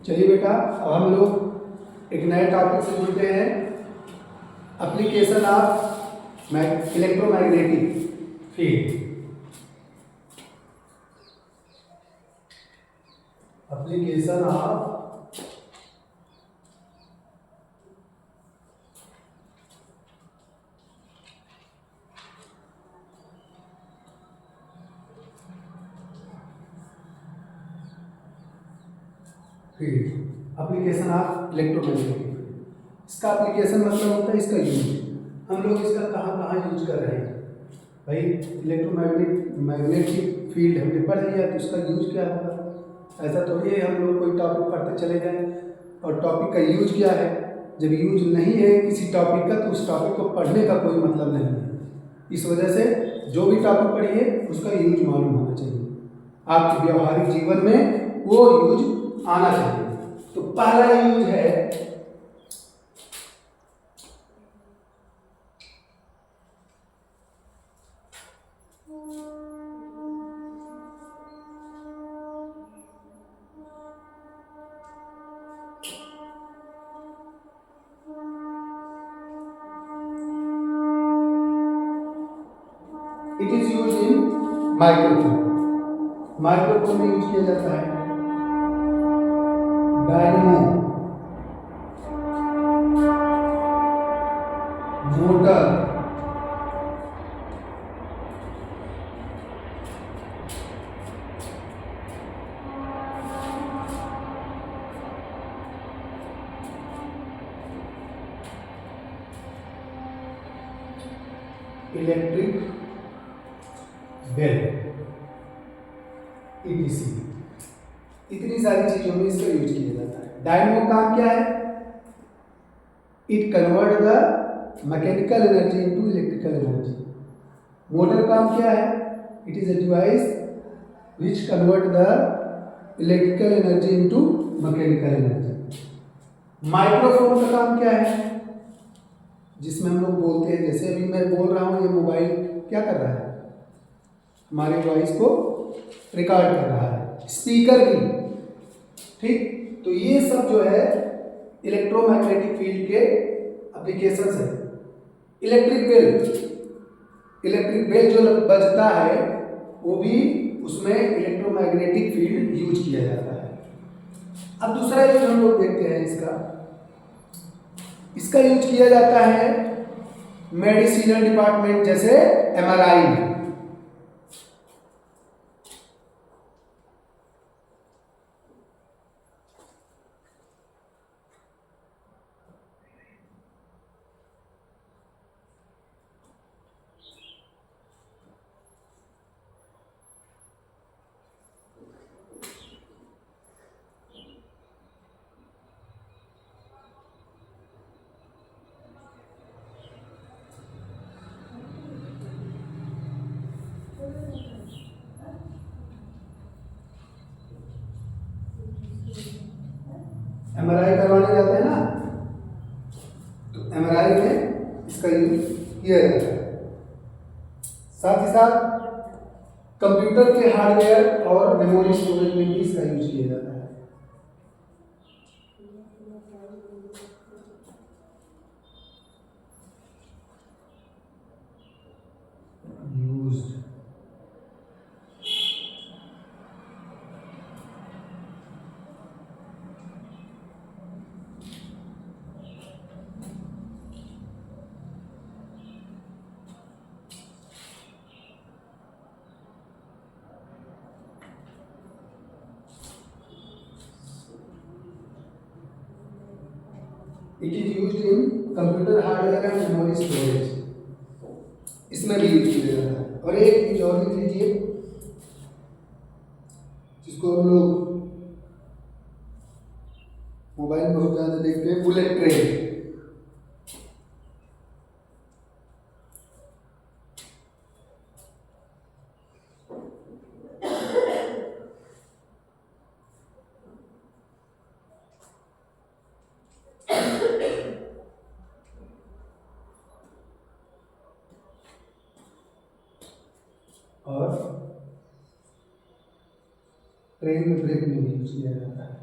चलिए बेटा, अब हम लोग एक नए टॉपिक से जुड़ते हैं, application of electromagnetic field. Application of field, application of electromagnetic field. इसका एप्लीकेशन मतलब होता है इसका यूज। हम लोग इसका कहाँ कहाँ यूज कर रहे हैं भाई। मैग्नेटिक फील्ड हमने पढ़ लिया, तो इसका यूज क्या होगा। ऐसा तो ये हम लोग कोई टॉपिक पढ़ते चले जाएं और टॉपिक का यूज क्या है। जब यूज नहीं है किसी टॉपिक का, तो उस टॉपिक को पढ़ने का कोई मतलब नहीं है। इस वजह से जो भी टॉपिक पढ़िए उसका यूज मालूम होना चाहिए, आपके व्यवहारिक जीवन में वो यूज आना चाहिए। तो पहला यूज है it is use in microphone. Microphone में यूज किया जाता है dynamo, motor, electric bell, ETC. इतनी सारी चीजों में इसका यूज किया जाता है। डायनेमो काम क्या है? It convert the mechanical energy into electrical energy. Motor काम क्या है? It is a device which convert the electrical energy into mechanical energy. Microphone का काम क्या है? जिसमें हम लोग बोलते हैं, जैसे अभी मैं बोल रहा हूँ, ये मोबाइल क्या कर रहा है? हमारी वॉइस को रिकॉर्ड कर रहा है, स्पीकर भी। ठीक, तो ये सब जो है इलेक्ट्रोमैग्नेटिक फील्ड के एप्लीकेशंस है। इलेक्ट्रिक बेल जो बजता है वो भी उसमें इलेक्ट्रोमैग्नेटिक फील्ड यूज किया जाता है। अब दूसरा यूज हम लोग देखते हैं इसका यूज किया जाता है मेडिसिनल डिपार्टमेंट, जैसे एमआरआई में। एमआरआई करवाने जाते हैं ना, तो एमआरआई में इसका यूज किया जाता है। साथ ही साथ कंप्यूटर के हार्डवेयर और मेमोरी स्टोरेज में भी इसका यूज किया जाता है। Used it is used in computer hardware and memory storage, इसमें भी यूज किया जाता है। और एक चीज और लिख लीजिए, जिसको हम लोग मोबाइल में बहुत ज्यादा देखते हैं, बुलेट ट्रेन। और ट्रेन में ब्रेक में भी यूज किया जाता है।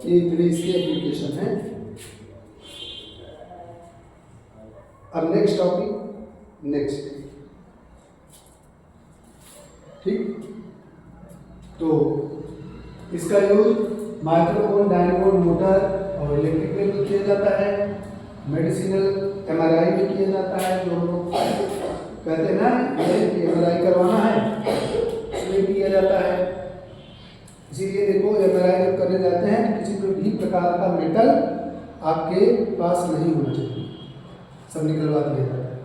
ये इतने इसके एप्लीकेशन है। अब नेक्स्ट टॉपिक नेक्स्ट, ठीक। तो इसका यूज माइक्रोफोन, डायनामो, मोटर और इलेक्ट्रिक में भी किया जाता है। मेडिसिनल एमआरआई में किया जाता है। जो लोग कहते हैं ना ये एमआरआई करवाना है, इसमें किया जाता है। इसीलिए देखो एमआरआई जब करने जाते हैं तो किसी भी प्रकार का मेटल आपके पास नहीं होना चाहिए, सब निकलवा दिया जाता है।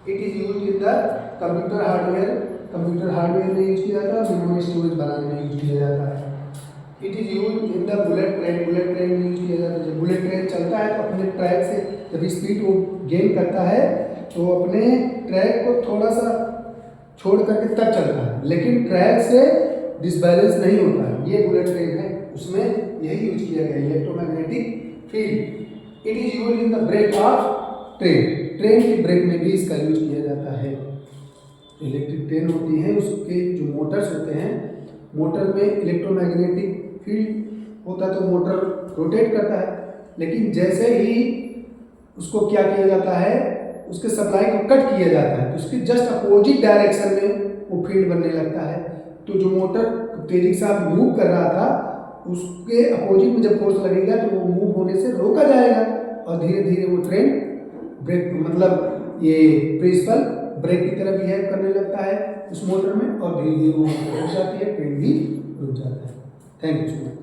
It is use in the computer hardware, computer hardware में यूज किया जाता है, मेमोरी स्टोरेज बनाने में यूज किया जाता है। It is use in the bullet train, bullet train में यूज किया जाता है। जब बुलेट ट्रेन चलता है तो अपने ट्रैक से जब स्पीड वो गेन करता है तो अपने ट्रैक को थोड़ा सा छोड़ करके तब चलता है, लेकिन ट्रैक से डिसबैलेंस नहीं होता है। ये बुलेट ट्रेन है, उसमें यही यूज किया गया electromagnetic field. It is use in the brake of train, train की ब्रेक में भी इसका यूज किया जाता है। इलेक्ट्रिक ट्रेन होती है, उसके जो मोटर्स होते हैं, मोटर में इलेक्ट्रोमैग्नेटिक फील्ड होता है तो मोटर रोटेट करता है, लेकिन जैसे ही उसको क्या किया जाता है, उसके सप्लाई को कट किया जाता है तो उसके जस्ट अपोजिट डायरेक्शन में वो फील्ड बनने लगता है। तो जो मोटर तेजी के साथ मूव कर रहा था उसके अपोजिट में जब फोर्स लगेगा तो वो मूव होने से रोका जाएगा और धीरे धीरे वो ट्रेन ब्रेक मतलब ये प्रिंसिपल ब्रेक की तरफ बिहेव करने लगता है उस मोटर में और धीरे धीरे वो रुक जाती है, ट्रेन भी रुक जाता है। Thank you.